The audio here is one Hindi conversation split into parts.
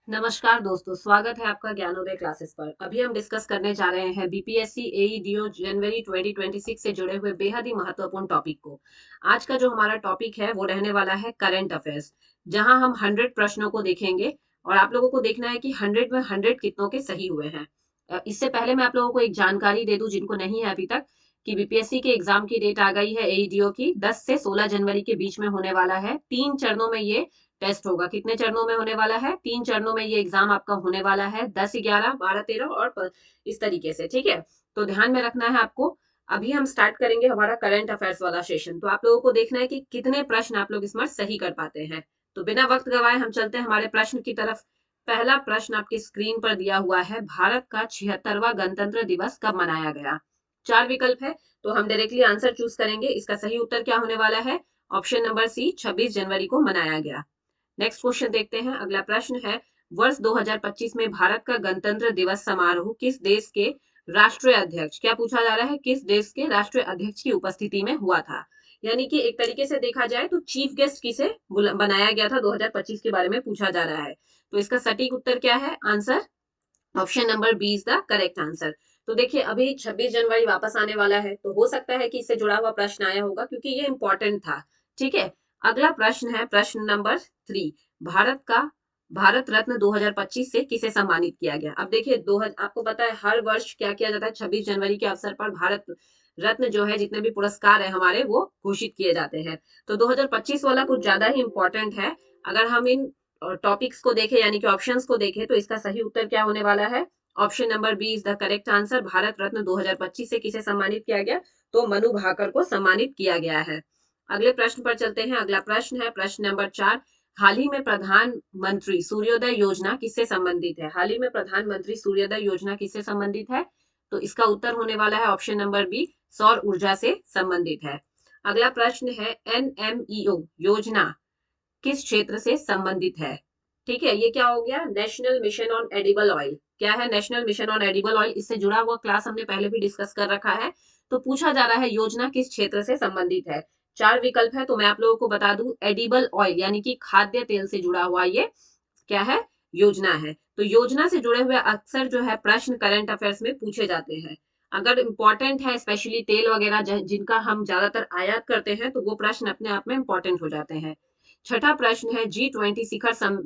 नमस्कार दोस्तों, स्वागत है आपका ज्ञानोदय क्लासेस पर। अभी हम डिस्कस करने जा रहे हैं बीपीएससी एईडीओ जनवरी 2026 से जुड़े हुए बेहद ही महत्वपूर्ण टॉपिक को। आज का जो हमारा टॉपिक है वो रहने वाला है करंट अफेयर्स, जहां हम 100 प्रश्नों को देखेंगे और आप लोगों को देखना है कि 100 में 100 कितनों के सही हुए हैं। इससे पहले मैं आप लोगों को एक जानकारी दे दूं जिनको नहीं है अभी तक, कि बीपीएससी के एग्जाम की डेट आ गई है एईडीओ की। 10 से 16 जनवरी के बीच में होने वाला है। 3 चरणों में ये टेस्ट होगा। कितने चरणों में होने वाला है? 3 चरणों में ये एग्जाम आपका होने वाला है। 10, 11, 12, 13 और इस तरीके से, ठीक है। तो ध्यान में रखना है आपको। अभी हम स्टार्ट करेंगे हमारा करंट अफेयर्स वाला सेशन। तो आप लोगों को देखना है कि कितने प्रश्न आप लोग इसमें सही कर पाते हैं। तो बिना वक्त गवाए हम चलते हैं हमारे प्रश्न की तरफ। पहला प्रश्न आपकी स्क्रीन पर दिया हुआ है, भारत का 76वां गणतंत्र दिवस कब मनाया गया? 4 विकल्प है, तो हम डायरेक्टली आंसर चूज करेंगे। इसका सही उत्तर क्या होने वाला है? ऑप्शन नंबर सी, 26 जनवरी को मनाया गया। नेक्स्ट क्वेश्चन देखते हैं। अगला प्रश्न है, वर्ष 2025 में भारत का गणतंत्र दिवस समारोह किस देश के राष्ट्रीय अध्यक्ष, क्या पूछा जा रहा है, किस देश के राष्ट्रीय अध्यक्ष की उपस्थिति में हुआ था? यानी कि एक तरीके से देखा जाए तो चीफ गेस्ट किसे बनाया गया था 2025 के बारे में पूछा जा रहा है। तो इसका सटीक उत्तर क्या है? Answer option number B is the correct answer. तो देखिए, अभी 26 जनवरी वापस आने वाला है, तो हो सकता है कि इससे जुड़ा हुआ प्रश्न आया होगा क्योंकि ये इंपॉर्टेंट था। ठीक है। अगला प्रश्न है प्रश्न नंबर 3। भारत का भारत रत्न 2025 से किसे सम्मानित किया गया? अब देखिए, आपको पता है हर वर्ष क्या किया जाता है, 26 जनवरी के अवसर पर भारत रत्न जो है, जितने भी पुरस्कार है हमारे, वो घोषित किए जाते हैं। तो 2025 वाला कुछ ज्यादा ही इंपॉर्टेंट है। अगर हम इन टॉपिक्स को देखें, यानी कि ऑप्शंस को देखें, तो इसका सही उत्तर क्या होने वाला है? Option number B is the correct answer. Bharat Ratna 2025 से किसे सम्मानित किया गया? तो मनु भाकर को सम्मानित किया गया है। अगले प्रश्न पर चलते हैं। अगला प्रश्न है प्रश्न नंबर 4। हाल ही में प्रधानमंत्री सूर्योदय योजना किससे संबंधित है? हाल ही में प्रधानमंत्री सूर्योदय योजना किससे संबंधित है? तो इसका उत्तर होने वाला है ऑप्शन नंबर बी, सौर ऊर्जा से संबंधित है। अगला प्रश्न है, एनएमईओ योजना किस क्षेत्र से संबंधित है? ठीक है, ये क्या हो गया? National mission on edible oil. क्या है national mission on edible oil? इससे जुड़ा हुआ क्लास हमने पहले भी डिस्कस कर रखा है। तो पूछा जा रहा है योजना किस क्षेत्र से संबंधित है। 4 विकल्प है, तो मैं आप लोगों को बता दूं, एडिबल ऑयल यानी कि खाद्य तेल से जुड़ा हुआ ये क्या है? योजना है। तो योजना से जुड़े हुए अक्सर जो है प्रश्न करंट अफेयर्स में पूछे जाते हैं। अगर इंपॉर्टेंट है, स्पेशली तेल वगैरह जिनका हम ज्यादातर आयात करते हैं, तो वो प्रश्न अपने आप में इंपॉर्टेंट हो जाते हैं। छठा प्रश्न है, G20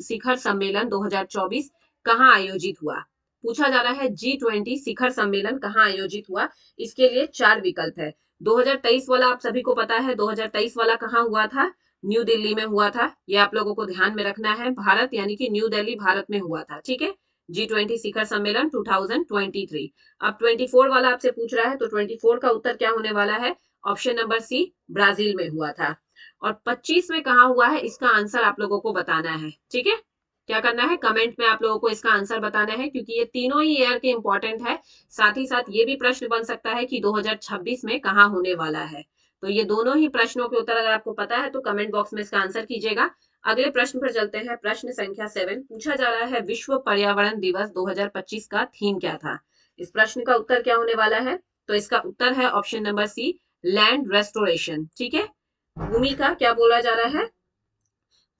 शिखर सम्मेलन 2024 कहाँ आयोजित हुआ? पूछा जा रहा है G20 शिखर सम्मेलन कहाँ आयोजित हुआ? इसके लिए 4 विकल्प है। 2023 वाला आप सभी को पता है, 2023 वाला कहाँ हुआ था? न्यू दिल्ली में हुआ था। ये आप लोगों को ध्यान में रखना है। भारत यानी कि न्यू दिल्ली भारत में हुआ था। ठीक है। G20 शिखर सम्मेलन 2023। अब 24 वाला आपसे पूछ रहा है, तो 24 का उत्तर क्या होने वाला है? ऑप्शन नंबर सी, ब्राजील में हुआ था। और 25 में कहा हुआ है, इसका आंसर आप लोगों को बताना है। ठीक है। क्या करना है? कमेंट में आप लोगों को इसका आंसर बताना है, क्योंकि ये तीनों ही ईयर के इंपॉर्टेंट है। साथ ही साथ ये भी प्रश्न बन सकता है कि 2026 में कहाँ होने वाला है। तो ये दोनों ही प्रश्नों के उत्तर अगर आपको पता है तो कमेंट बॉक्स में इसका आंसर कीजिएगा। अगले प्रश्न पर चलते हैं। प्रश्न संख्या 7 पूछा जा रहा है, विश्व पर्यावरण दिवस 2025 का थीम क्या था? इस प्रश्न का उत्तर क्या होने वाला है? तो इसका उत्तर है option number C, land restoration. ठीक है। भूमि का क्या बोला जा रहा है?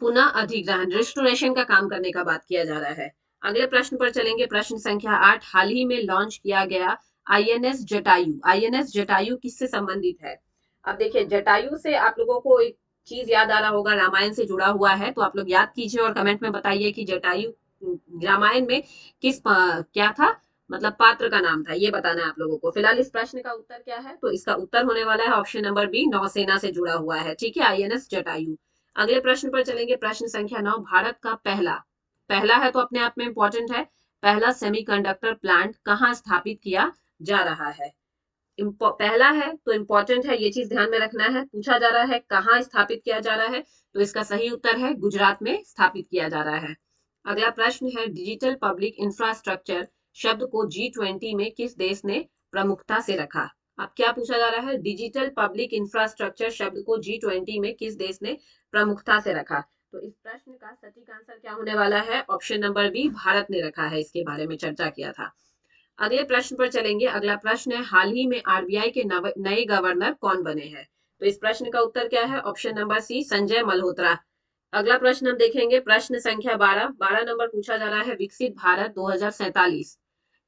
पुनः अधिग्रहण, रिस्टोरेशन का काम करने का बात किया जा रहा है। अगले प्रश्न पर चलेंगे। प्रश्न संख्या 8, हाल ही में लॉन्च किया गया आईएनएस जटायु, आईएनएस जटायु किससे संबंधित है? अब देखिए, जटायु से आप लोगों को एक चीज याद आ रहा होगा, रामायण से जुड़ा हुआ है। तो आप लोग याद कीजिए और कमेंट में बताइए कि जटायु रामायण में क्या था, मतलब पात्र का नाम था, ये बताना है आप लोगों को। फिलहाल इस प्रश्न का उत्तर क्या है? तो इसका उत्तर होने वाला है ऑप्शन नंबर बी, नौसेना से जुड़ा हुआ है। ठीक है, आईएनएस जटायु। अगले प्रश्न पर चलेंगे। प्रश्न संख्या 9, भारत का पहला पहला है तो अपने आप में इंपॉर्टेंट है, पहला सेमीकंडक्टर प्लांट कहाँ स्थापित किया जा रहा है? पहला है तो इंपॉर्टेंट है, ये चीज ध्यान में रखना है। पूछा जा रहा है कहाँ स्थापित किया जा रहा है, तो इसका सही उत्तर है गुजरात में स्थापित किया जा रहा है। अगला प्रश्न है, डिजिटल पब्लिक इंफ्रास्ट्रक्चर शब्द को G20 में किस देश ने प्रमुखता से रखा? अब क्या पूछा जा रहा है? डिजिटल पब्लिक इंफ्रास्ट्रक्चर शब्द को G20 में किस देश ने प्रमुखता से रखा? तो इस प्रश्न का सटीक आंसर क्या होने वाला है? ऑप्शन नंबर बी, भारत ने रखा है। इसके बारे में चर्चा किया था। अगले प्रश्न पर चलेंगे। अगला प्रश्न है, हाल ही में आरबीआई के नए गवर्नर कौन बने हैं? तो इस प्रश्न का उत्तर क्या है? Option number C, Sanjay Malhotra. अगला प्रश्न हम देखेंगे, प्रश्न संख्या 12 नंबर पूछा जा रहा है विकसित भारत 2047।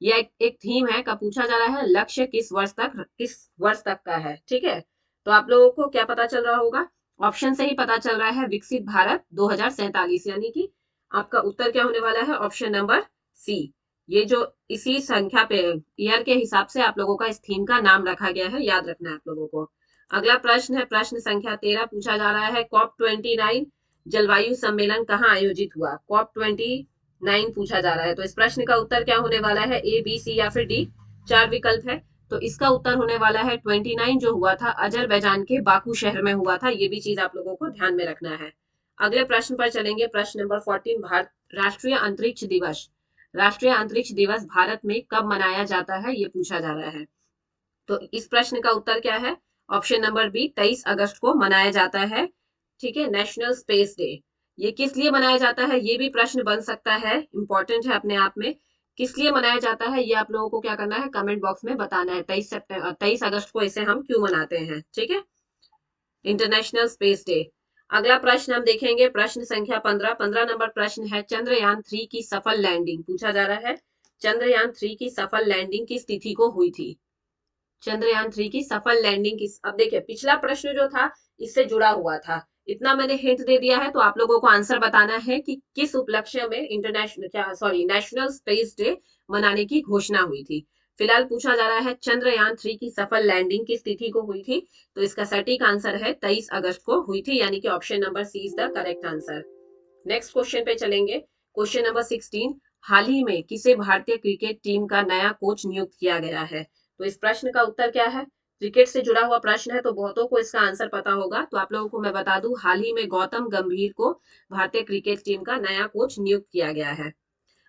यह एक थीम है का पूछा जा रहा है, लक्ष्य किस वर्ष तक का है। ठीक है, तो आप लोगों को क्या पता चल रहा होगा, ऑप्शन से ही पता चल रहा है विकसित भारत 2047, यानी कि आपका उत्तर क्या होने वाला है, ऑप्शन नंबर सी। ये जो इसी संख्या पे ईयर के हिसाब से आप लोगों का इस थीम का नाम रखा गया है, याद रखना है आप लोगों को। अगला प्रश्न है प्रश्न संख्या 13, पूछा जा रहा है COP29 जलवायु सम्मेलन कहाँ आयोजित हुआ। COP29 पूछा जा रहा है, तो इस प्रश्न का उत्तर क्या होने वाला है, ए बी सी या फिर डी। चार विकल्प है, तो इसका उत्तर होने वाला है 29 जो हुआ था अजरबैजान के बाकू शहर में हुआ था। ये भी चीज आप लोगों को ध्यान में रखना है। अगले प्रश्न पर चलेंगे, प्रश्न नंबर 14, भारत राष्ट्रीय अंतरिक्ष दिवस। राष्ट्रीय अंतरिक्ष दिवस भारत में कब मनाया जाता है, ये पूछा जा रहा है। तो इस प्रश्न का उत्तर क्या है, ऑप्शन नंबर बी, 23 अगस्त को मनाया जाता है। ठीक है, नेशनल स्पेस डे। ये किस लिए मनाया जाता है, ये भी प्रश्न बन सकता है, इंपॉर्टेंट है अपने आप में। किस लिए मनाया जाता है ये आप लोगों को क्या करना है, कमेंट बॉक्स में बताना है। 23 अगस्त को इसे हम क्यों मनाते हैं। ठीक है, इंटरनेशनल स्पेस डे। अगला प्रश्न हम देखेंगे, प्रश्न संख्या 15 नंबर प्रश्न है, चंद्रयान 3 की सफल लैंडिंग पूछा जा रहा है। चंद्रयान 3 की सफल लैंडिंग किस तिथि को हुई थी। चंद्रयान 3 की सफल लैंडिंग किस, अब देखिए पिछला प्रश्न जो था इससे जुड़ा हुआ था, इतना मैंने हिंट दे दिया है, तो आप लोगों को आंसर बताना है कि किस उपलक्ष्य में इंटरनेशनल क्या सॉरी नेशनल स्पेस डे मनाने की घोषणा हुई थी। फिलहाल पूछा जा रहा है चंद्रयान 3 की सफल लैंडिंग किस तिथि को हुई थी, तो इसका सटीक आंसर है 23 अगस्त को हुई थी, यानी कि option number C is the correct answer. Next question पे चलेंगे, क्वेश्चन नंबर 16, हाल ही में किसे भारतीय क्रिकेट टीम का नया कोच नियुक्त किया गया है। तो इस प्रश्न का उत्तर क्या है, क्रिकेट से जुड़ा हुआ प्रश्न है तो बहुतों को इसका आंसर पता होगा, तो आप लोगों को मैं बता दूं, हाल ही में गौतम गंभीर को भारतीय क्रिकेट टीम का नया कोच नियुक्त किया गया है।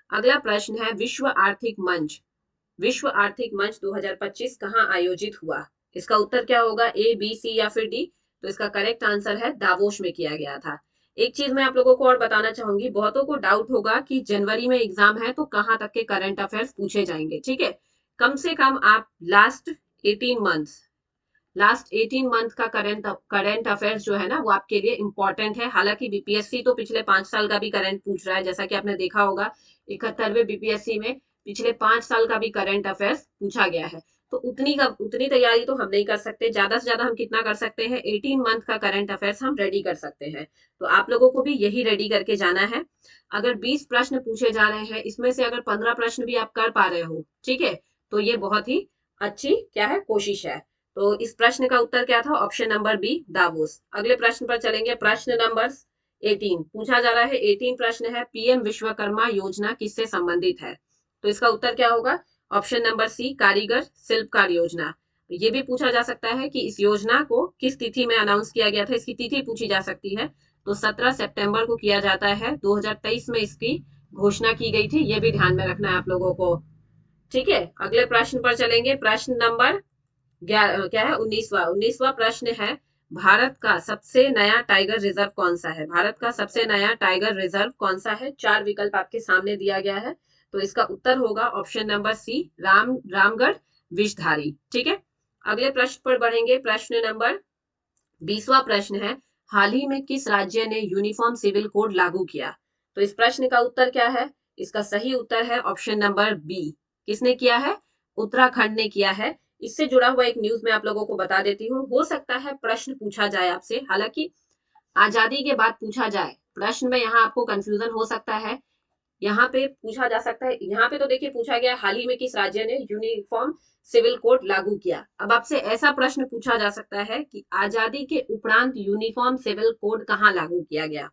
अगला प्रश्न है, विश्व आर्थिक मंच 2025 कहाँ आयोजित हुआ। इसका उत्तर क्या होगा, ए बी सी या फिर डी। तो इसका करेक्ट आंसर है दावोस में किया गया था। एक चीज मैं आप लोगों को और बताना चाहूंगी, बहुतों को डाउट होगा कि जनवरी में एग्जाम है तो कहाँ तक के करंट अफेयर्स पूछे जाएंगे। ठीक है, कम से कम आप लास्ट 18 मंथ का करंट अफेयर्स जो है ना वो आपके लिए इंपॉर्टेंट है। हालांकि बीपीएससी तो पिछले 5 साल का भी करंट पूछ रहा है, जैसा कि आपने देखा होगा 71वें बीपीएससी में पिछले 5 साल का भी करंट अफेयर्स पूछा गया है। तो उतनी तैयारी तो हम नहीं कर सकते, ज्यादा से ज्यादा हम कितना कर सकते हैं, 18 मंथ का करंट अफेयर्स हम रेडी कर सकते हैं। तो आप लोगों को भी यही रेडी करके जाना है। अगर 20 प्रश्न पूछे जा रहे हैं, इसमें से अगर 15 प्रश्न भी आप कर पा रहे हो, ठीक है, तो ये बहुत ही अच्छी क्या है, कोशिश है। तो इस प्रश्न का उत्तर क्या था, ऑप्शन नंबर बी, दावोस। अगले प्रश्न पर चलेंगे, प्रश्न नंबर 18 पूछा जा रहा है, 18 प्रश्न है, पीएम विश्वकर्मा योजना किससे संबंधित है। तो इसका उत्तर क्या होगा, ऑप्शन नंबर सी, कारीगर शिल्पकार योजना। ये भी पूछा जा सकता है कि इस योजना को किस तिथि में अनाउंस किया गया था, इसकी तिथि पूछी जा सकती है। तो 17 सितंबर को किया जाता है, 2023 में इसकी घोषणा की गई थी, ये भी ध्यान में रखना है आप लोगों को। ठीक है, अगले प्रश्न पर चलेंगे, प्रश्न नंबर क्या है, 19वां प्रश्न है, भारत का सबसे नया टाइगर रिजर्व कौन सा है। भारत का सबसे नया टाइगर रिजर्व कौन सा है, चार विकल्प आपके सामने दिया गया है। तो इसका उत्तर होगा option number C, Ramgarh Vishdhari. ठीक है, अगले प्रश्न पर बढ़ेंगे, प्रश्न नंबर 20वां प्रश्न है, हाल ही में किस राज्य ने यूनिफॉर्म सिविल कोड लागू किया। तो इस प्रश्न का उत्तर क्या है, इसका सही उत्तर है ऑप्शन नंबर बी। किसने किया है, उत्तराखंड ने किया है। इससे जुड़ा हुआ एक न्यूज मैं आप लोगों को बता देती हूँ, हो सकता है प्रश्न पूछा जाए आपसे, हालांकि आजादी के बाद पूछा जाए प्रश्न में, यहाँ आपको कंफ्यूजन हो सकता है। यहाँ पे पूछा जा सकता है, यहाँ पे तो देखिए पूछा गया हाल ही में किस राज्य ने यूनिफॉर्म सिविल कोड लागू किया। अब आपसे ऐसा प्रश्न पूछा जा सकता है कि आजादी के उपरांत यूनिफॉर्म सिविल कोड कहाँ लागू किया गया।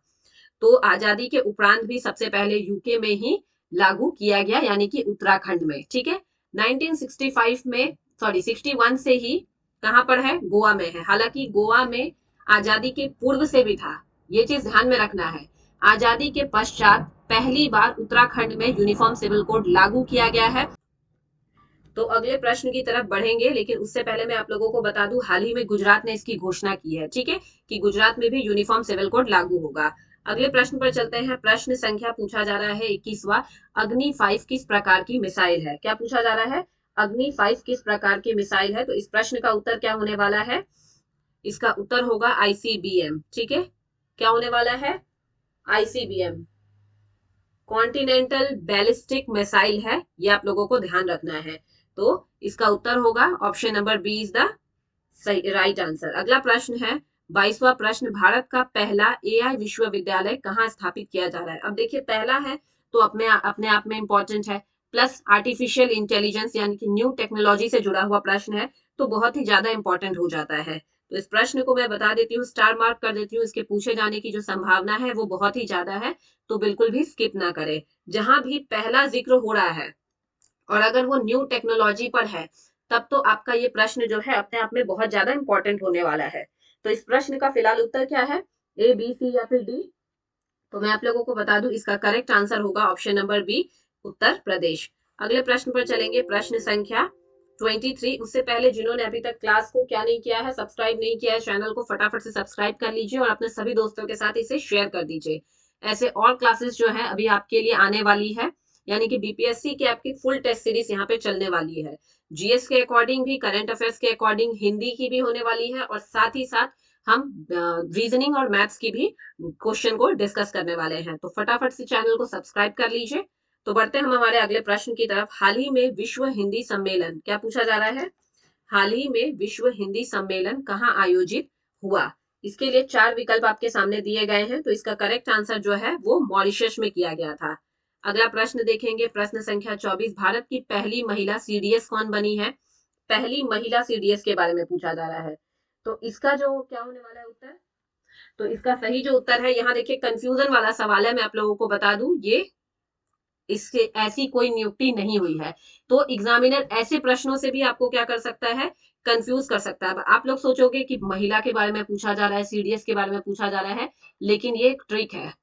तो आजादी के उपरांत भी सबसे पहले यूके में ही लागू किया गया, यानी कि उत्तराखंड में। ठीक है, 1965 में 61 से ही कहां पर है, गोवा में है। हालांकि गोवा में आजादी के पूर्व से भी था, ये चीज ध्यान में रखना है। आजादी के पश्चात पहली बार उत्तराखंड में यूनिफॉर्म सिविल कोड लागू किया गया है। तो अगले प्रश्न की तरफ बढ़ेंगे, लेकिन उससे पहले मैं आप लोगों को बता दूं, हाल ही में गुजरात ने इसकी घोषणा की है। ठीक है, कि गुजरात में भी यूनिफॉर्म सिविल कोड लागू होगा। अगले प्रश्न पर चलते हैं, प्रश्न संख्या पूछा जा रहा है 21वां, अग्नि 5 किस प्रकार की मिसाइल है। क्या पूछा जा रहा है, अग्नि 5 किस प्रकार की मिसाइल है। तो इस प्रश्न का उत्तर क्या होने वाला है, इसका उत्तर होगा आईसीबीएम। ठीक है, क्या होने वाला है, ICBM कॉन्टिनेंटल बैलिस्टिक मिसाइल है, ये आप लोगों को ध्यान रखना है। तो इसका उत्तर होगा option number B is the सही राइट आंसर। अगला प्रश्न है 22वां प्रश्न, भारत का पहला AI विश्वविद्यालय कहाँ स्थापित किया जा रहा है। अब देखिए पहला है तो अपने आप में इंपॉर्टेंट है, प्लस आर्टिफिशियल इंटेलिजेंस यानी कि न्यू टेक्नोलॉजी से जुड़ा हुआ प्रश्न है तो बहुत ही ज्यादा इंपॉर्टेंट हो जाता है। तो इस प्रश्न को मैं बता देती हूँ, स्टार मार्क कर देती हूँ, इसके पूछे जाने की जो संभावना है वो बहुत ही ज्यादा है, तो बिल्कुल भी स्किप ना करें। जहां भी पहला जिक्र हो रहा है और अगर वो न्यू टेक्नोलॉजी पर है तब तो आपका ये प्रश्न जो है अपने आप में बहुत ज्यादा इंपॉर्टेंट होने वाला है। तो इस प्रश्न का फिलहाल उत्तर क्या है, A, B, C या फिर D? तो मैं आप लोगों को बता दूं इसका करेक्ट आंसर होगा option number B, Uttar Pradesh. अगले प्रश्न पर चलेंगे, प्रश्न संख्या 23। उससे पहले जिन्होंने अभी तक क्लास को क्या नहीं किया है, सब्सक्राइब नहीं किया है, चैनल को फटाफट से सब्सक्राइब कर लीजिए और अपने सभी दोस्तों के साथ इसे शेयर कर दीजिए। ऐसे और क्लासेस जो है अभी आपके लिए आने वाली है, यानी कि BPSC की आपकी फुल टेस्ट सीरीज यहाँ पे चलने वाली है। GS के अकॉर्डिंग भी, करंट अफेयर्स के अकॉर्डिंग हिंदी की भी होने वाली है और साथ ही साथ हम रीजनिंग और मैथ्स की भी क्वेश्चन को डिस्कस करने वाले हैं। तो फटाफट से चैनल को सब्सक्राइब कर लीजिए। तो बढ़ते हैं हम हमारे अगले प्रश्न की तरफ। हाल ही में विश्व हिंदी सम्मेलन, क्या पूछा जा रहा है, हाल ही में विश्व हिंदी सम्मेलन कहाँ आयोजित हुआ। इसके लिए 4 विकल्प आपके सामने दिए गए हैं, तो इसका करेक्ट आंसर जो है वो मॉरिशस में किया गया था। अगला प्रश्न देखेंगे, प्रश्न संख्या 24, भारत की पहली महिला CDS कौन बनी है। पहली महिला CDS के बारे में पूछा जा रहा है, तो इसका जो क्या होने वाला है उत्तर, तो इसका सही जो उत्तर है, यहाँ देखिए कंफ्यूजन वाला सवाल है, मैं आप लोगों को बता दूं ये इसके ऐसी कोई नियुक्ति नहीं हुई है। तो एग्जामिनर ऐसे प्रश्नों से भी आपको क्या कर सकता है, कंफ्यूज कर सकता है। आप लोग सोचोगे कि महिला के बारे में पूछा जा रहा है, CDS के बारे में पूछा जा रहा है, लेकिन ये एक ट्रिक है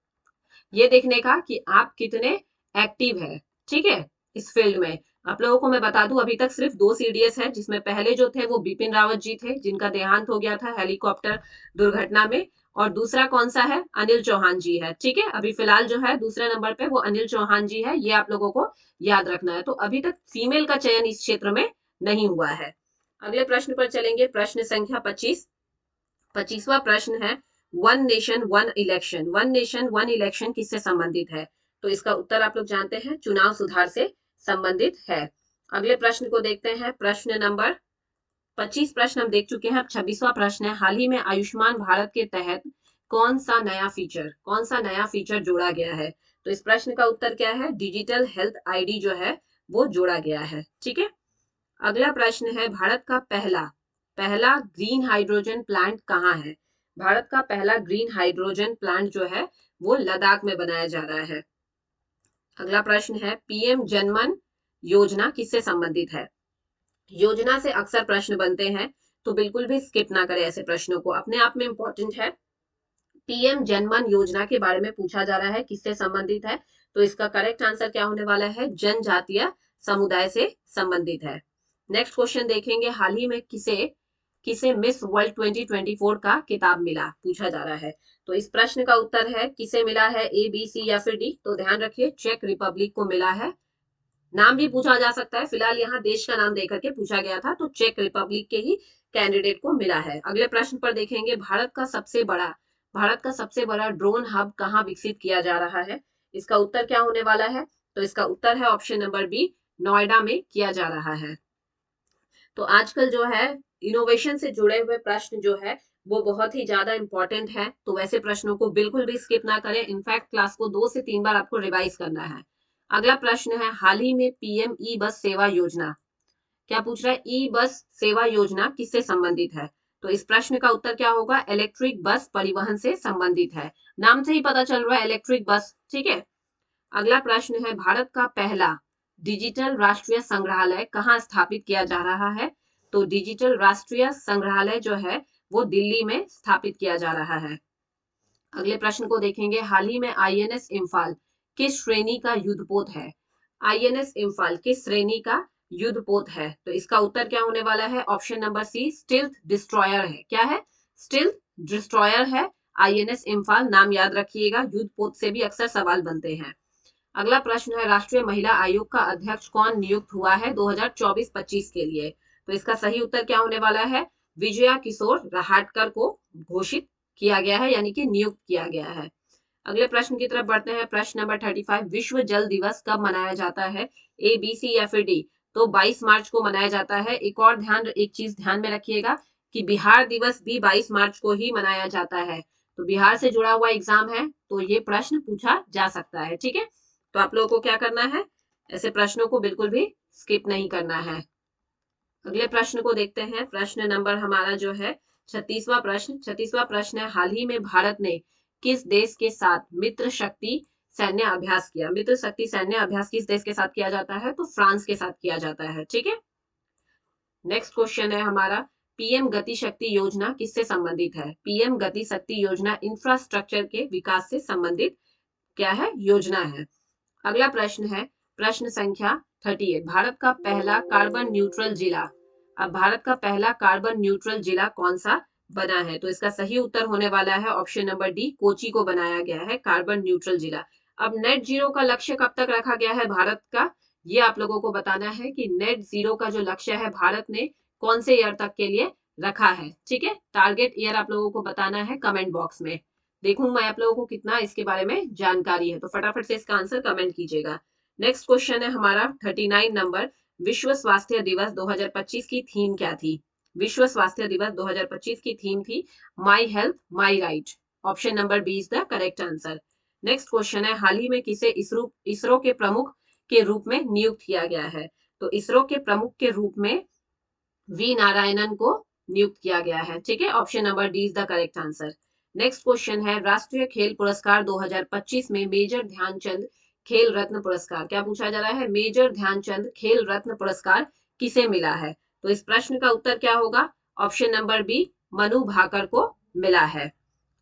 ये देखने का कि आप कितने एक्टिव है, ठीक है, इस फील्ड में। आप लोगों को मैं बता दूं अभी तक सिर्फ 2 CDS है, जिसमें पहले जो थे वो बिपिन रावत जी थे जिनका देहांत हो गया था हेलीकॉप्टर दुर्घटना में, और दूसरा कौन सा है, अनिल चौहान जी है, ठीक है। अभी फिलहाल जो है दूसरे नंबर पे वो अनिल चौहान जी है, ये आप लोगों को याद रखना है। तो अभी तक फीमेल का चयन इस क्षेत्र में नहीं हुआ है। अगले प्रश्न पर चलेंगे, प्रश्न संख्या 25। 25वां प्रश्न है, one nation one election, one nation one election किससे संबंधित है। तो इसका उत्तर आप लोग जानते हैं, चुनाव सुधार से संबंधित है। अगले प्रश्न को देखते हैं, प्रश्न नंबर 25 प्रश्न हम देख चुके हैं। अब 26वां प्रश्न है, हाल ही में आयुष्मान भारत के तहत कौन सा नया फीचर जोड़ा गया है। तो इस प्रश्न का उत्तर क्या है, डिजिटल हेल्थ ID जो है वो जोड़ा गया है, ठीक है। अगला प्रश्न है, भारत का पहला पहला ग्रीन हाइड्रोजन प्लांट कहाँ है। भारत का पहला ग्रीन हाइड्रोजन प्लांट जो है वो लद्दाख में बनाया जा रहा है। अगला प्रश्न है, PM जनमन योजना किससे संबंधित है। योजना से अक्सर प्रश्न बनते हैं, तो बिल्कुल भी स्किप ना करें ऐसे प्रश्नों को, अपने आप में इंपॉर्टेंट है। PM जनमन योजना के बारे में पूछा जा रहा है, किससे संबंधित है। तो इसका करेक्ट आंसर क्या होने वाला है, जनजातीय समुदाय से संबंधित है। नेक्स्ट क्वेश्चन देखेंगे, हाल ही में किसे किसे मिस वर्ल्ड 2024 का खिताब मिला, पूछा जा रहा है। तो इस प्रश्न का उत्तर है, किसे मिला है, A, B, C या फिर D। तो ध्यान रखिए, चेक रिपब्लिक को मिला है। नाम भी पूछा जा सकता है, फिलहाल यहाँ देश का नाम देकर के पूछा गया था, तो चेक रिपब्लिक के ही कैंडिडेट को मिला है। अगले प्रश्न पर देखेंगे, भारत का सबसे बड़ा ड्रोन हब कहाँ विकसित किया जा रहा है। इसका उत्तर क्या होने वाला है, तो इसका उत्तर है ऑप्शन नंबर बी, नोएडा में किया जा रहा है। तो आजकल जो है इनोवेशन से जुड़े हुए प्रश्न जो है वो बहुत ही ज्यादा इंपॉर्टेंट है, तो वैसे प्रश्नों को बिल्कुल भी स्किप ना करें, इनफैक्ट क्लास को 2 से 3 बार आपको रिवाइज करना है। अगला प्रश्न है, हाल ही में PM ई बस सेवा योजना, क्या पूछ रहा है, ई बस सेवा योजना किससे संबंधित है। तो इस प्रश्न का उत्तर क्या होगा, इलेक्ट्रिक बस परिवहन से संबंधित है। नाम से ही पता चल रहा है इलेक्ट्रिक बस, ठीक है। अगला प्रश्न है, भारत का पहला डिजिटल राष्ट्रीय संग्रहालय कहाँ स्थापित किया जा रहा है। तो डिजिटल राष्ट्रीय संग्रहालय जो है वो दिल्ली में स्थापित किया जा रहा है। अगले प्रश्न को देखेंगे, हाल ही में INS इम्फाल किस श्रेणी का युद्धपोत है। INS इम्फाल किस श्रेणी का युद्धपोत है। तो इसका उत्तर क्या होने वाला है, option number C, stealth destroyer है। क्या है, स्टिल्थ डिस्ट्रॉयर है INS इम्फाल, नाम याद रखिएगा, युद्धपोत से भी अक्सर सवाल बनते हैं। अगला प्रश्न है, राष्ट्रीय महिला आयोग का अध्यक्ष कौन नियुक्त हुआ है 2024-25 के लिए। तो इसका सही उत्तर क्या होने वाला है, विजया किशोर रहाटकर को घोषित किया गया है, यानी कि नियुक्त किया गया है। अगले प्रश्न की तरफ बढ़ते हैं। प्रश्न नंबर 35, विश्व जल दिवस कब मनाया जाता है? ए, बी, सी या फिर डी? तो 22 मार्च को मनाया जाता है। एक चीज ध्यान में रखिएगा कि बिहार दिवस भी 22 मार्च को ही मनाया जाता है। तो बिहार से जुड़ा हुआ एग्जाम है, तो ये प्रश्न पूछा जा सकता है। ठीक है, तो आप लोगों को क्या करना है, ऐसे प्रश्नों को बिल्कुल भी स्किप नहीं करना है। अगले प्रश्न को देखते हैं। प्रश्न नंबर हमारा जो है 36वां प्रश्न है, हाल ही में भारत ने किस देश के साथ मित्र शक्ति सैन्य अभ्यास किया? मित्र शक्ति सैन्य अभ्यास किस देश के साथ किया जाता है? तो फ्रांस के साथ किया जाता है। ठीक है, नेक्स्ट क्वेश्चन है हमारा, पीएम गति शक्ति योजना किससे संबंधित है? पीएम गति शक्ति योजना इंफ्रास्ट्रक्चर के विकास से संबंधित क्या है? योजना है। अगला प्रश्न है प्रश्न संख्या 38, भारत का पहला कार्बन न्यूट्रल जिला। अब भारत का पहला कार्बन न्यूट्रल जिला कौन सा बना है? तो इसका सही उत्तर होने वाला है ऑप्शन नंबर डी, कोची को बनाया गया है कार्बन न्यूट्रल जिला। अब नेट जीरो का लक्ष्य कब तक रखा गया है भारत का, ये आप लोगों को बताना है कि नेट जीरो का जो लक्ष्य है भारत ने कौन से ईयर तक के लिए रखा है। ठीक है, टारगेट ईयर आप लोगों को बताना है कमेंट बॉक्स में। देखूं मैं आप लोगों को कितना इसके बारे में जानकारी है, तो फटाफट से इसका आंसर कमेंट कीजिएगा। नेक्स्ट क्वेश्चन है हमारा 39 नंबर, विश्व स्वास्थ्य दिवस 2025 की थीम क्या थी? विश्व स्वास्थ्य दिवस 2025 की थीम थी my health my right. Option number B is the correct answer. Next question है, हाल ही में किसे इसरो के प्रमुख के रूप में नियुक्त किया गया है? तो इसरो के प्रमुख के रूप में वी नारायणन को नियुक्त किया गया है। ठीक है, option number D is the correct answer. Next question है, राष्ट्रीय खेल पुरस्कार 2025 में मेजर ध्यानचंद खेल रत्न पुरस्कार, क्या पूछा जा रहा है? मेजर ध्यानचंद खेल रत्न पुरस्कार किसे मिला है? तो इस प्रश्न का उत्तर क्या होगा? Option number B, Manu Bhaker को मिला है।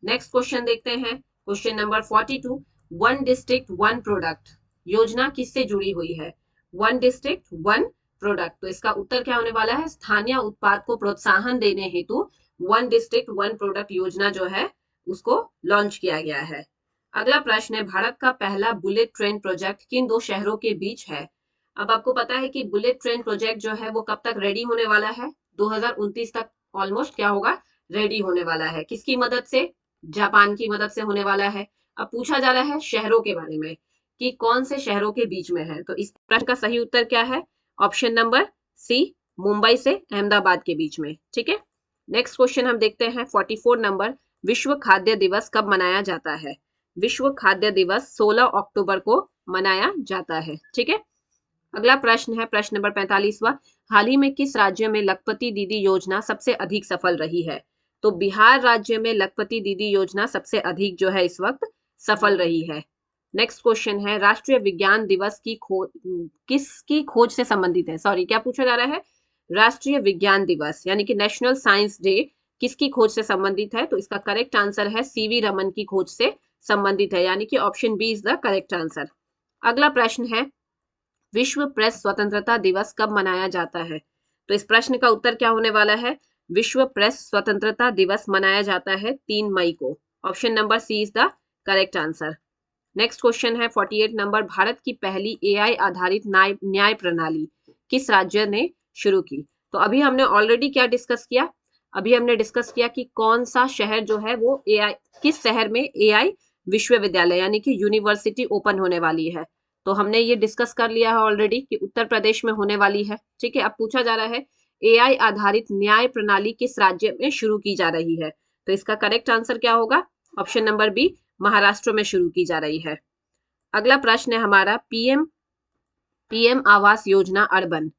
नेक्स्ट क्वेश्चन देखते हैं, question number 42, one district one product योजना किससे जुड़ी हुई है? वन डिस्ट्रिक्ट वन प्रोडक्ट, तो इसका उत्तर क्या होने वाला है? स्थानीय उत्पाद को प्रोत्साहन देने हेतु वन डिस्ट्रिक्ट वन प्रोडक्ट योजना जो है उसको लॉन्च किया गया है। अगला प्रश्न है, भारत का पहला बुलेट ट्रेन प्रोजेक्ट किन दो शहरों के बीच है? अब आपको पता है कि बुलेट ट्रेन प्रोजेक्ट जो है वो कब तक रेडी होने वाला है? 2029 तक ऑलमोस्ट क्या होगा, रेडी होने वाला है। किसकी मदद से? जापान की मदद से होने वाला है। अब पूछा जा रहा है शहरों के बारे में कि कौन से शहरों के बीच में है, तो इस प्रश्न का सही उत्तर क्या है? ऑप्शन नंबर सी, मुंबई से अहमदाबाद के बीच में। ठीक है, नेक्स्ट क्वेश्चन हम देखते हैं 44 नंबर, विश्व खाद्य दिवस कब मनाया जाता है? विश्व खाद्य दिवस 16 अक्टूबर को मनाया जाता है। ठीक है, अगला प्रश्न है प्रश्न नंबर 45वां, हाल ही में किस राज्य में लखपति दीदी योजना सबसे अधिक सफल रही है? तो बिहार राज्य में लखपति दीदी योजना सबसे अधिक जो है इस वक्त सफल रही है। नेक्स्ट क्वेश्चन है, राष्ट्रीय विज्ञान दिवस की किसकी खोज से संबंधित है? सॉरी, क्या पूछा जा रहा है? राष्ट्रीय विज्ञान दिवस यानी कि नेशनल साइंस डे किसकी खोज से संबंधित है? तो इसका करेक्ट आंसर है सीवी रमन की खोज से संबंधित है, यानी कि option B is the correct answer. अगला प्रश्न है, विश्व प्रेस स्वतंत्रता दिवस कब मनाया जाता है? तो इस प्रश्न का उत्तर क्या होने वाला है? विश्व प्रेस स्वतंत्रता दिवस मनाया जाता है 3 मई को। Option number C is the correct answer. Next question है 48 नंबर, भारत की पहली एआई आधारित न्याय प्रणाली किस राज्य ने शुरू की? तो अभी हमने ऑलरेडी क्या डिस्कस किया? अभी हमने डिस्कस किया कि कौन सा शहर जो है वो एआई, किस शहर में एआई विश्वविद्यालय यानी कि यूनिवर्सिटी ओपन होने वाली है। तो हमने ये डिस्कस कर लिया है ऑलरेडी कि उत्तर प्रदेश में होने वाली है। ठीक है, अब पूछा जा रहा है एआई आधारित न्याय प्रणाली किस राज्य में शुरू की जा रही है? तो इसका करेक्ट आंसर क्या होगा? ऑप्शन नंबर बी, महाराष्ट्र में शुरू की जा रही है। अगला प्रश्न है हमारा, पीएम आवास योजना अर्बन।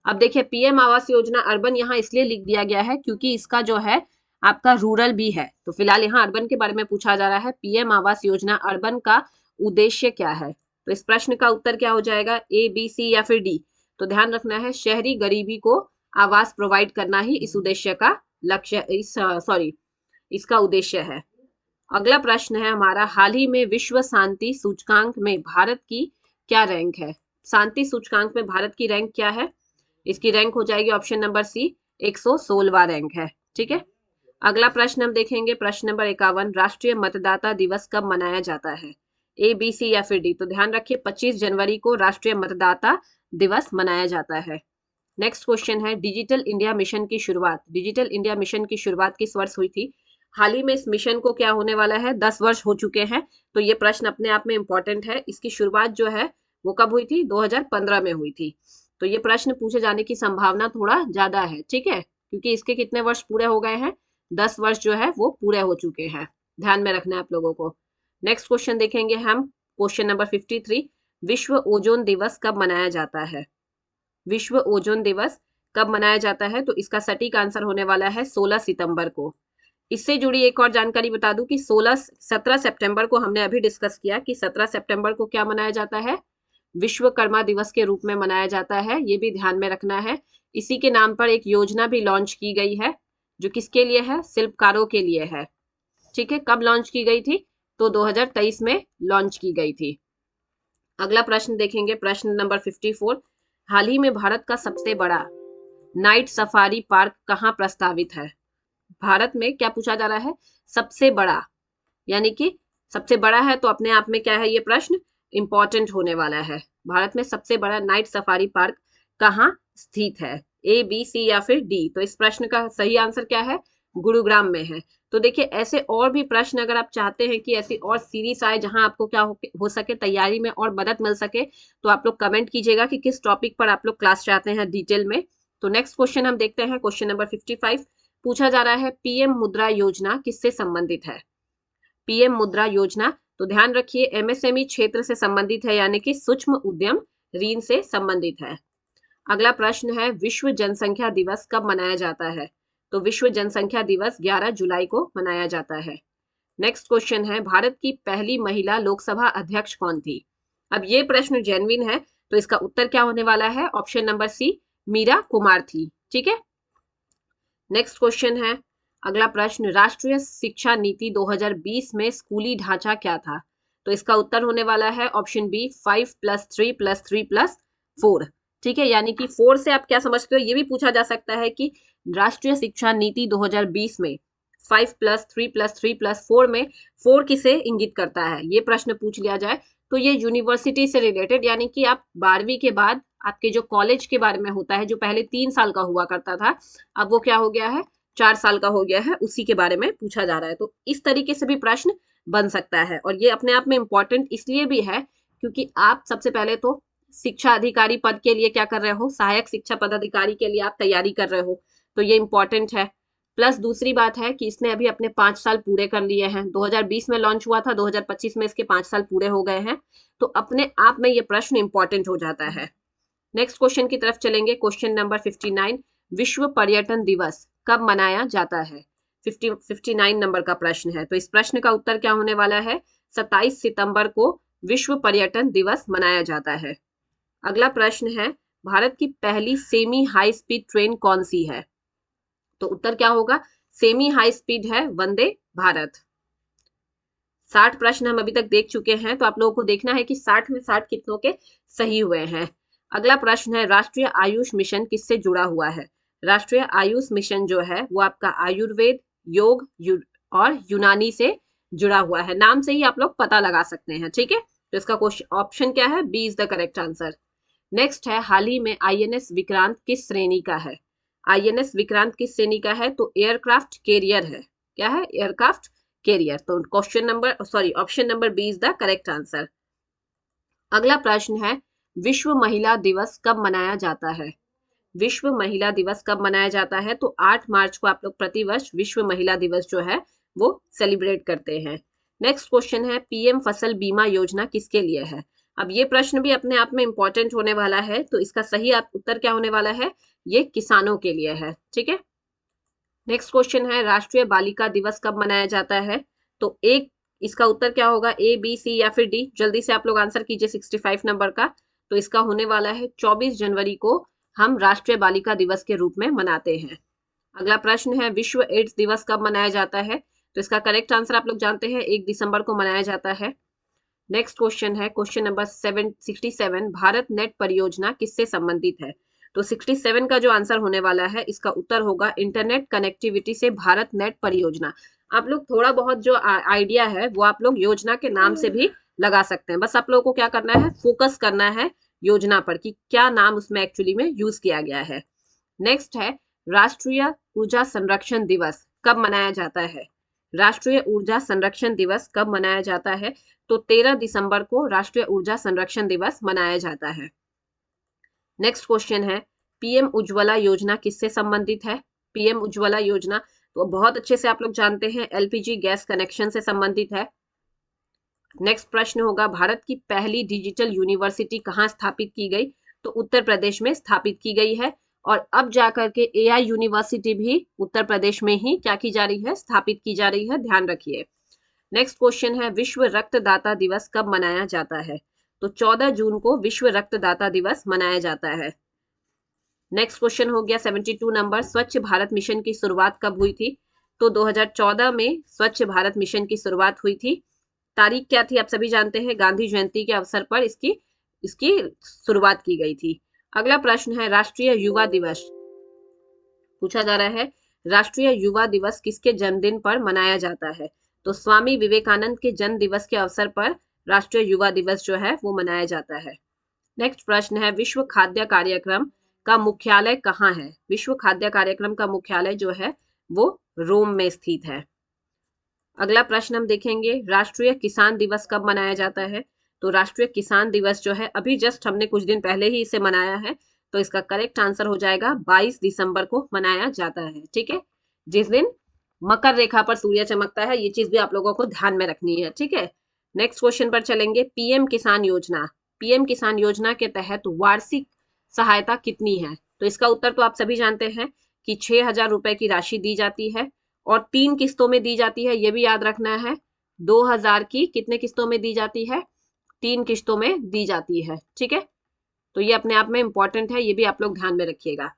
अब देखिए, पीएम आवास योजना अर्बन यहाँ इसलिए लिख दिया गया है क्योंकि इसका जो है आपका रूरल भी है, तो फिलहाल यहाँ अर्बन के बारे में पूछा जा रहा है। पीएम आवास योजना अर्बन का उद्देश्य क्या है? तो इस प्रश्न का उत्तर क्या हो जाएगा? ए, बी, सी या फिर डी? तो ध्यान रखना है, शहरी गरीबी को आवास प्रोवाइड करना ही इस उद्देश्य का लक्ष्य, इसका उद्देश्य है। अगला प्रश्न है हमारा, हाल ही में विश्व शांति सूचकांक में भारत की क्या रैंक है? शांति सूचकांक में भारत की रैंक क्या है? इसकी रैंक हो जाएगी ऑप्शन नंबर सी, 116वां रैंक है। ठीक है, अगला प्रश्न हम देखेंगे प्रश्न नंबर 51, राष्ट्रीय मतदाता दिवस कब मनाया जाता है? ए, बी, सी या फिर डी? तो ध्यान रखिए 25 जनवरी को राष्ट्रीय मतदाता दिवस मनाया जाता है। नेक्स्ट क्वेश्चन है, डिजिटल इंडिया मिशन की शुरुआत किस वर्ष हुई थी? हाल ही में इस मिशन को क्या होने वाला है, 10 वर्ष हो चुके हैं। तो ये प्रश्न अपने आप में इंपॉर्टेंट है। इसकी शुरुआत जो है वो कब हुई थी, 2015 में हुई थी। तो ये प्रश्न पूछे जाने की संभावना थोड़ा ज्यादा है, ठीक है, क्योंकि इसके कितने वर्ष पूरे हो गए हैं, 10 वर्ष जो है वो पूरे हो चुके हैं। ध्यान में रखना है आप लोगों को। नेक्स्ट क्वेश्चन देखेंगे हम, क्वेश्चन नंबर 53, विश्व ओजोन दिवस कब मनाया जाता है? विश्व ओजोन दिवस कब मनाया जाता है? तो इसका सटीक आंसर होने वाला है 16 सितंबर को। इससे जुड़ी एक और जानकारी बता दूं कि 17 सितंबर को हमने अभी डिस्कस किया कि 17 सितंबर को क्या मनाया जाता है, विश्वकर्मा दिवस के रूप में मनाया जाता है। ये भी ध्यान में रखना है। इसी के नाम पर एक योजना भी लॉन्च की गई है, जो किसके लिए है, शिल्पकारों के लिए है। ठीक है, कब लॉन्च की गई थी? तो 2023 में लॉन्च की गई थी। अगला प्रश्न देखेंगे, प्रश्न नंबर 54, हाल ही में भारत का सबसे बड़ा नाइट सफारी पार्क कहाँ प्रस्तावित है? भारत में क्या पूछा जा रहा है, सबसे बड़ा, यानी कि सबसे बड़ा है तो अपने आप में क्या है, ये प्रश्न इंपॉर्टेंट होने वाला है। भारत में सबसे बड़ा नाइट सफारी पार्क कहाँ स्थित है, ए बी सी या फिर डी? तो इस प्रश्न का सही आंसर क्या है, गुरुग्राम में है। तो देखिए, ऐसे और भी प्रश्न अगर आप चाहते हैं कि ऐसी और सीरीज आए जहां आपको क्या हो सके तैयारी में और मदद मिल सके, तो आप लोग कमेंट कीजिएगा कि किस टॉपिक पर आप लोग क्लास चाहते हैं डिटेल में। तो नेक्स्ट क्वेश्चन हम देखते हैं, क्वेश्चन नंबर 55, पूछा जा रहा है पीएम मुद्रा योजना किससे संबंधित है? पीएम मुद्रा योजना, तो ध्यान रखिए एमएसएमई क्षेत्र से संबंधित है, यानी कि सूक्ष्म उद्यम ऋण से संबंधित है। अगला प्रश्न है, विश्व जनसंख्या दिवस कब मनाया जाता है? तो विश्व जनसंख्या दिवस 11 जुलाई को मनाया जाता है। नेक्स्ट क्वेश्चन है, भारत की पहली महिला लोकसभा अध्यक्ष कौन थी? अब ये प्रश्न जेन्युइन है, तो इसका उत्तर क्या होने वाला है, option number C, Meera Kumar थी। ठीक है, नेक्स्ट क्वेश्चन है, अगला प्रश्न, राष्ट्रीय शिक्षा नीति 2020 में स्कूली ढांचा क्या था? तो इसका उत्तर होने वाला है ऑप्शन बी, 5+3+3+4। ठीक है, यानी कि 4 से आप क्या समझते हो, ये भी पूछा जा सकता है कि राष्ट्रीय शिक्षा नीति 2020 में 5+3+3+4 में 4 किसे इंगित करता है, ये प्रश्न पूछ लिया जाए तो ये यूनिवर्सिटी से रिलेटेड, यानी कि आप 12वीं के बाद आपके जो कॉलेज के बारे में होता है, जो पहले 3 साल का हुआ करता था, अब वो क्या हो गया है, 4 साल का हो गया है, उसी के बारे में पूछा जा रहा है। तो इस तरीके से भी प्रश्न बन सकता है, और ये अपने आप में इंपॉर्टेंट इसलिए भी है क्योंकि आप सबसे पहले तो शिक्षा अधिकारी पद के लिए क्या कर रहे हो, सहायक शिक्षा पदाधिकारी के लिए आप तैयारी कर रहे हो, तो ये इंपॉर्टेंट है। प्लस दूसरी बात है कि इसने अभी अपने 5 साल पूरे कर लिए हैं, 2020 में लॉन्च हुआ था, 2025 में इसके 5 साल पूरे हो गए हैं, तो अपने आप में ये प्रश्न इंपॉर्टेंट हो जाता है। नेक्स्ट क्वेश्चन की तरफ चलेंगे, क्वेश्चन नंबर 59, विश्व पर्यटन दिवस कब मनाया जाता है? 59 नंबर का प्रश्न है, तो इस प्रश्न का उत्तर क्या होने वाला है, 27 सितंबर को विश्व पर्यटन दिवस मनाया जाता है। अगला प्रश्न है, भारत की पहली सेमी हाई स्पीड ट्रेन कौन सी है? तो उत्तर क्या होगा, सेमी हाई स्पीड है वंदे भारत। 60 प्रश्न हम अभी तक देख चुके हैं, तो आप लोगों को देखना है कि 60 में 60 कितनों के सही हुए हैं। अगला प्रश्न है, राष्ट्रीय आयुष मिशन किससे जुड़ा हुआ है? राष्ट्रीय आयुष मिशन जो है वो आपका आयुर्वेद, योग और यूनानी से जुड़ा हुआ है। नाम से ही आप लोग पता लगा सकते हैं। ठीक है, तो इसका क्वेश्चन ऑप्शन क्या है, B is the correct answer. Next है, हाल ही में आईएनएस विक्रांत किस श्रेणी का है? आईएनएस विक्रांत किस श्रेणी का है? तो एयरक्राफ्ट कैरियर है। क्या है, एयरक्राफ्ट कैरियर। तो option number B is the correct answer. अगला प्रश्न है, विश्व महिला दिवस कब मनाया जाता है? विश्व महिला दिवस कब मनाया जाता है? तो 8 मार्च को आप लोग प्रतिवर्ष विश्व महिला दिवस जो है वो सेलिब्रेट करते हैं। नेक्स्ट क्वेश्चन है, पीएम फसल बीमा योजना किसके लिए है? अब ये प्रश्न भी अपने आप में इंपॉर्टेंट होने वाला है, तो इसका सही उत्तर क्या होने वाला है, ये किसानों के लिए है। ठीक है, नेक्स्ट क्वेश्चन है, राष्ट्रीय बालिका दिवस कब मनाया जाता है? तो एक इसका उत्तर क्या होगा, ए बी सी या फिर डी? जल्दी से आप लोग आंसर कीजिए 65 नंबर का। तो इसका होने वाला है 24 जनवरी को हम राष्ट्रीय बालिका दिवस के रूप में मनाते हैं। अगला प्रश्न है, विश्व एड्स दिवस कब मनाया जाता है? तो इसका करेक्ट आंसर आप लोग जानते हैं, 1 दिसंबर को मनाया जाता है। नेक्स्ट क्वेश्चन है, क्वेश्चन नंबर 67, भारत नेट परियोजना किससे संबंधित है? तो 67 का जो आंसर होने वाला है, इसका उत्तर होगा इंटरनेट कनेक्टिविटी से भारत नेट परियोजना। आप लोग थोड़ा बहुत जो आइडिया है वो आप लोग योजना के नाम से भी लगा सकते हैं, बस आप लोगों को क्या करना है, फोकस करना है योजना पर कि क्या नाम उसमें एक्चुअली में यूज किया गया है। नेक्स्ट है, राष्ट्रीय ऊर्जा संरक्षण दिवस कब मनाया जाता है? राष्ट्रीय ऊर्जा संरक्षण दिवस कब मनाया जाता है? तो 13 दिसंबर को राष्ट्रीय ऊर्जा संरक्षण दिवस मनाया जाता है। नेक्स्ट क्वेश्चन है, पीएम उज्ज्वला योजना किससे संबंधित है? पीएम उज्ज्वला योजना तो बहुत अच्छे से आप लोग जानते हैं, एलपीजी गैस कनेक्शन से संबंधित है। नेक्स्ट प्रश्न होगा, भारत की पहली डिजिटल यूनिवर्सिटी कहाँ स्थापित की गई? तो उत्तर प्रदेश में स्थापित की गई है। और अब जाकर के एआई यूनिवर्सिटी भी उत्तर प्रदेश में ही क्या की जा रही है? स्थापित की जा रही है, ध्यान रखिए। नेक्स्ट क्वेश्चन है, विश्व रक्तदाता दिवस कब मनाया जाता है? तो 14 जून को विश्व रक्तदाता दिवस मनाया जाता है। नेक्स्ट क्वेश्चन हो गया 72 नंबर, स्वच्छ भारत मिशन की शुरुआत कब हुई थी? तो 2014 में स्वच्छ भारत मिशन की शुरुआत हुई थी। तारीख क्या थी? आप सभी जानते हैं, गांधी जयंती के अवसर पर इसकी शुरुआत की गई थी। अगला प्रश्न है, राष्ट्रीय युवा दिवस पूछा जा रहा है, राष्ट्रीय युवा दिवस किसके जन्मदिन पर मनाया जाता है? तो स्वामी विवेकानंद के जन्म दिवस के अवसर पर राष्ट्रीय युवा दिवस जो है वो मनाया जाता है। नेक्स्ट प्रश्न है, विश्व खाद्य कार्यक्रम का मुख्यालय कहाँ है? विश्व खाद्य कार्यक्रम का मुख्यालय जो है वो रोम में स्थित है। अगला प्रश्न हम देखेंगे, राष्ट्रीय किसान दिवस कब मनाया जाता है? तो राष्ट्रीय किसान दिवस जो है अभी जस्ट हमने कुछ दिन पहले ही इसे मनाया है, तो इसका करेक्ट आंसर हो जाएगा 22 दिसंबर को मनाया जाता है। ठीक है, जिस दिन मकर रेखा पर सूर्य चमकता है, ये चीज भी आप लोगों को ध्यान में रखनी है। ठीक है, नेक्स्ट क्वेश्चन पर चलेंगे, पीएम किसान योजना, पीएम किसान योजना के तहत वार्षिक सहायता कितनी है? तो इसका उत्तर तो आप सभी जानते हैं कि 6,000 रुपए की राशि दी जाती है और 3 किस्तों में दी जाती है, ये भी याद रखना है। 2,000 की कितने किस्तों में दी जाती है? 3 किस्तों में दी जाती है। ठीक है, तो ये अपने आप में इंपॉर्टेंट है, ये भी आप लोग ध्यान में रखिएगा।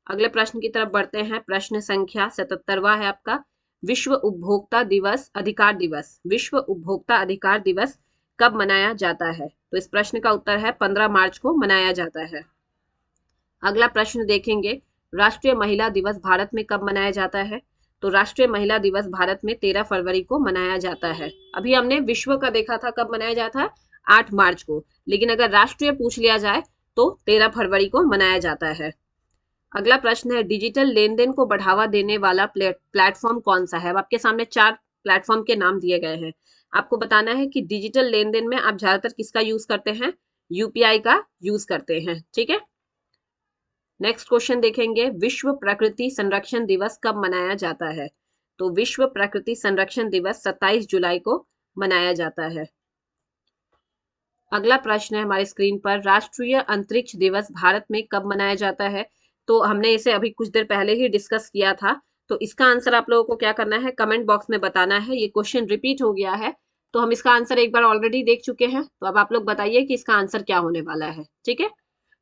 अगले प्रश्न की तरफ बढ़ते हैं, प्रश्न संख्या 77वां है आपका, विश्व उपभोक्ता दिवस अधिकार दिवस, विश्व उपभोक्ता अधिकार दिवस कब मनाया जाता है? तो इस प्रश्न का उत्तर है 15 मार्च को मनाया जाता है। अगला प्रश्न देखेंगे, राष्ट्रीय महिला दिवस भारत में कब मनाया जाता है? तो राष्ट्रीय महिला दिवस भारत में 13 फरवरी को मनाया जाता है। अभी हमने विश्व का देखा था कब मनाया जाता है, 8 मार्च को, लेकिन अगर राष्ट्रीय पूछ लिया जाए तो 13 फरवरी को मनाया जाता है। अगला प्रश्न है, डिजिटल लेन देन को बढ़ावा देने वाला प्लेटफॉर्म कौन सा है? अब आपके सामने 4 प्लेटफॉर्म के नाम दिए गए हैं, आपको बताना है कि डिजिटल लेन देन में आप ज्यादातर किसका यूज करते हैं? यूपीआई का यूज करते हैं। ठीक है, नेक्स्ट क्वेश्चन देखेंगे, विश्व प्रकृति संरक्षण दिवस कब मनाया जाता है? तो विश्व प्रकृति संरक्षण दिवस 27 जुलाई को मनाया जाता है। अगला प्रश्न है हमारे स्क्रीन पर, राष्ट्रीय अंतरिक्ष दिवस भारत में कब मनाया जाता है? तो हमने इसे अभी कुछ देर पहले ही डिस्कस किया था, तो इसका आंसर आप लोगों को क्या करना है, कमेंट बॉक्स में बताना है। ये क्वेश्चन रिपीट हो गया है, तो हम इसका आंसर एक बार ऑलरेडी देख चुके हैं, तो अब आप लोग बताइए कि इसका आंसर क्या होने वाला है। ठीक है,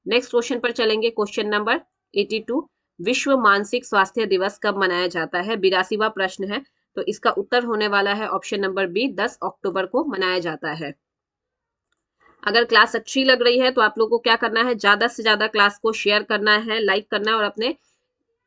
नेक्स्ट क्वेश्चन पर चलेंगे, क्वेश्चन नंबर 82, विश्व मानसिक स्वास्थ्य दिवस कब मनाया जाता है? 82वां प्रश्न है, तो इसका उत्तर होने वाला है ऑप्शन नंबर बी, 10 अक्टूबर को मनाया जाता है। अगर क्लास अच्छी लग रही है तो आप लोगों को क्या करना है, ज्यादा से ज्यादा क्लास को शेयर करना है, लाइक करना है, और अपने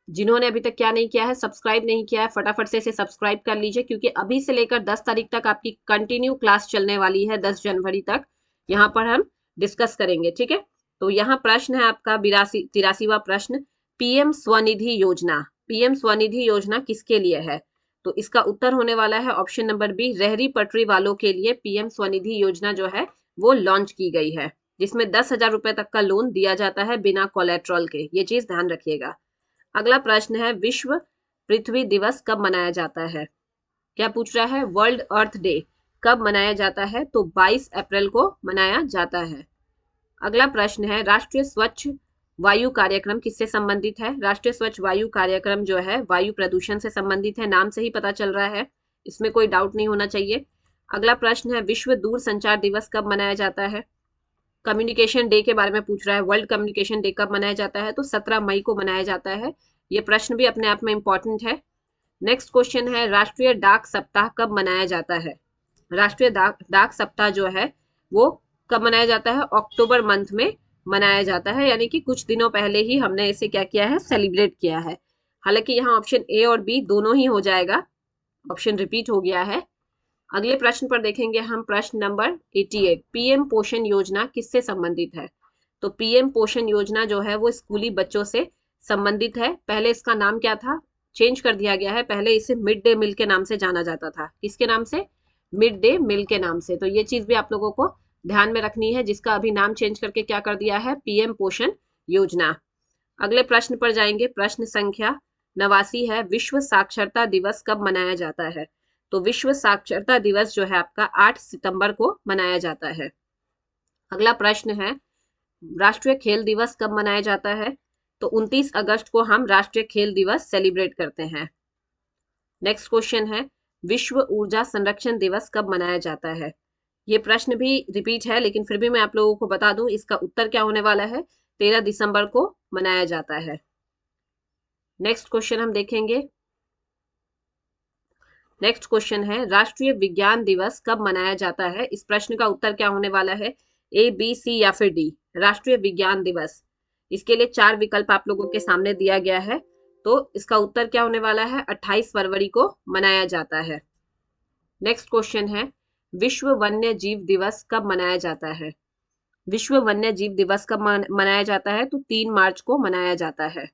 जिन्होंने अभी तक क्या नहीं किया है, सब्सक्राइब नहीं किया है, फटाफट से इसे सब्सक्राइब कर लीजिए, क्योंकि अभी से लेकर 10 तारीख तक आपकी कंटिन्यू क्लास चलने वाली है, 10 जनवरी तक यहाँ पर हम डिस्कस करेंगे। ठीक है, तो यहाँ प्रश्न है आपका 83वां प्रश्न, पीएम स्वनिधि योजना, पीएम स्वनिधि योजना किसके लिए है? तो इसका उत्तर होने वाला है ऑप्शन नंबर बी, रेहड़ी पटरी वालों के लिए पीएम स्वनिधि योजना जो है वो लॉन्च की गई है, जिसमें 10,000 रुपए तक का लोन दिया जाता है बिना कोलेट्रल के, ये चीज ध्यान रखिएगा। अगला प्रश्न है, विश्व पृथ्वी दिवस कब मनाया जाता है? क्या पूछ रहा है, वर्ल्ड अर्थ डे कब मनाया जाता है? तो 22 अप्रैल को मनाया जाता है। अगला प्रश्न है, राष्ट्रीय स्वच्छ वायु कार्यक्रम किससे संबंधित है? राष्ट्रीय स्वच्छ वायु कार्यक्रम जो है वायु प्रदूषण से संबंधित है, नाम से ही पता चल रहा है, इसमें कोई डाउट नहीं होना चाहिए। अगला प्रश्न है, विश्व दूर संचार दिवस कब मनाया जाता है? कम्युनिकेशन डे के बारे में पूछ रहा है, वर्ल्ड कम्युनिकेशन डे कब मनाया जाता है? तो 17 मई को मनाया जाता है। ये प्रश्न भी अपने आप में इंपॉर्टेंट है। नेक्स्ट क्वेश्चन है, राष्ट्रीय डाक सप्ताह कब मनाया जाता है? राष्ट्रीय डाक सप्ताह जो है वो कब मनाया जाता है? अक्टूबर मंथ में मनाया जाता है, यानी कि कुछ दिनों पहले ही हमने इसे क्या किया है, सेलिब्रेट किया है। हालांकि यहाँ ऑप्शन ए और बी दोनों ही हो जाएगा, ऑप्शन रिपीट हो गया है। अगले प्रश्न पर देखेंगे हम, प्रश्न नंबर 88, पीएम पोषण योजना किससे संबंधित है? तो पीएम पोषण योजना जो है वो स्कूली बच्चों से संबंधित है। पहले इसका नाम क्या था? चेंज कर दिया गया है। पहले इसे मिड डे मील के नाम से जाना जाता था। किसके नाम से? मिड डे मील के नाम से। तो ये चीज भी आप लोगों को ध्यान में रखनी है, जिसका अभी नाम चेंज करके क्या कर दिया है? पीएम पोषण योजना। अगले प्रश्न पर जाएंगे। प्रश्न संख्या 89 है, विश्व साक्षरता दिवस कब मनाया जाता है? तो विश्व साक्षरता दिवस जो है आपका 8 सितंबर को मनाया जाता है। अगला प्रश्न है, राष्ट्रीय खेल दिवस कब मनाया जाता है? तो 29 अगस्त को हम राष्ट्रीय खेल दिवस सेलिब्रेट करते हैं। नेक्स्ट क्वेश्चन है, विश्व ऊर्जा संरक्षण दिवस कब मनाया जाता है? ये प्रश्न भी रिपीट है, लेकिन फिर भी मैं आप लोगों को बता दूं इसका उत्तर क्या होने वाला है। 13 दिसंबर को मनाया जाता है। नेक्स्ट क्वेश्चन हम देखेंगे। नेक्स्ट क्वेश्चन है, राष्ट्रीय विज्ञान दिवस कब मनाया जाता है? इस प्रश्न का उत्तर क्या होने वाला है? ए, बी, सी या फिर डी। राष्ट्रीय विज्ञान दिवस, इसके लिए 4 विकल्प आप लोगों के सामने दिया गया है। तो इसका उत्तर क्या होने वाला है? 28 फरवरी को मनाया जाता है। नेक्स्ट क्वेश्चन है, विश्व वन्य जीव दिवस कब मनाया जाता है? विश्व वन्य जीव दिवस कब मनाया जाता है? तो 3 मार्च को मनाया जाता है।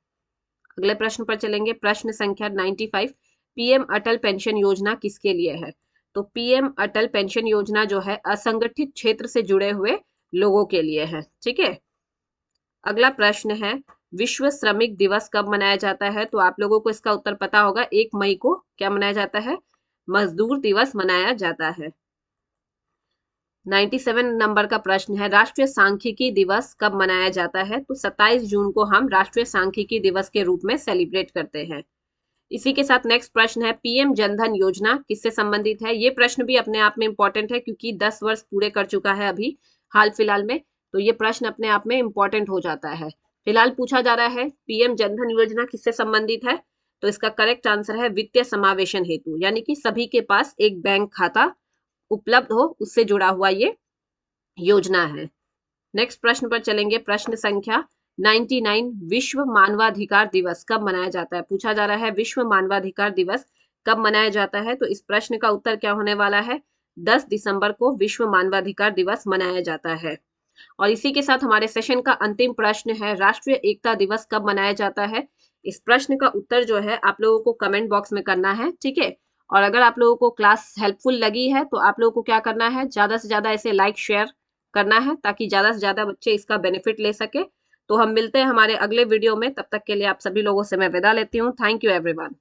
अगले प्रश्न पर चलेंगे। प्रश्न संख्या 95, पीएम अटल पेंशन योजना किसके लिए है? तो पीएम अटल पेंशन योजना जो है असंगठित क्षेत्र से जुड़े हुए लोगों के लिए है। ठीक है। अगला प्रश्न है, विश्व श्रमिक दिवस कब मनाया जाता है? तो आप लोगों को इसका उत्तर पता होगा। 1 मई को क्या मनाया जाता है? मजदूर दिवस मनाया जाता है। 97 नंबर का प्रश्न है, राष्ट्रीय सांख्यिकी दिवस कब मनाया जाता है? तो 27 जून को हम राष्ट्रीय सांख्यिकी दिवस के रूप में सेलिब्रेट करते हैं। इसी के साथ नेक्स्ट प्रश्न है, पीएम जनधन योजना किससे संबंधित है? ये प्रश्न भी अपने आप में इंपॉर्टेंट है, क्योंकि 10 वर्ष पूरे कर चुका है अभी हाल फिलहाल में। तो ये प्रश्न अपने आप में इंपॉर्टेंट हो जाता है। फिलहाल पूछा जा रहा है, पीएम जनधन योजना किससे संबंधित है? तो इसका करेक्ट आंसर है वित्तीय समावेशन हेतु, यानी कि सभी के पास एक बैंक खाता उपलब्ध हो, उससे जुड़ा हुआ ये योजना है। नेक्स्ट प्रश्न पर चलेंगे। प्रश्न संख्या 99, विश्व मानवाधिकार दिवस कब मनाया जाता है? पूछा जा रहा है विश्व मानवाधिकार दिवस कब मनाया जाता है? तो इस प्रश्न का उत्तर क्या होने वाला है? 10 दिसंबर को विश्व मानवाधिकार दिवस मनाया जाता है। और इसी के साथ हमारे सेशन का अंतिम प्रश्न है, राष्ट्रीय एकता दिवस कब मनाया जाता है? इस प्रश्न का उत्तर जो है आप लोगों को कमेंट बॉक्स में करना है। ठीक है। और अगर आप लोगों को क्लास हेल्पफुल लगी है तो आप लोगों को क्या करना है? ज्यादा से ज्यादा इसे लाइक शेयर करना है, ताकि ज्यादा से ज्यादा बच्चे इसका बेनिफिट ले सके। तो हम मिलते हैं हमारे अगले वीडियो में। तब तक के लिए आप सभी लोगों से मैं विदा लेती हूँ। Thank you everyone.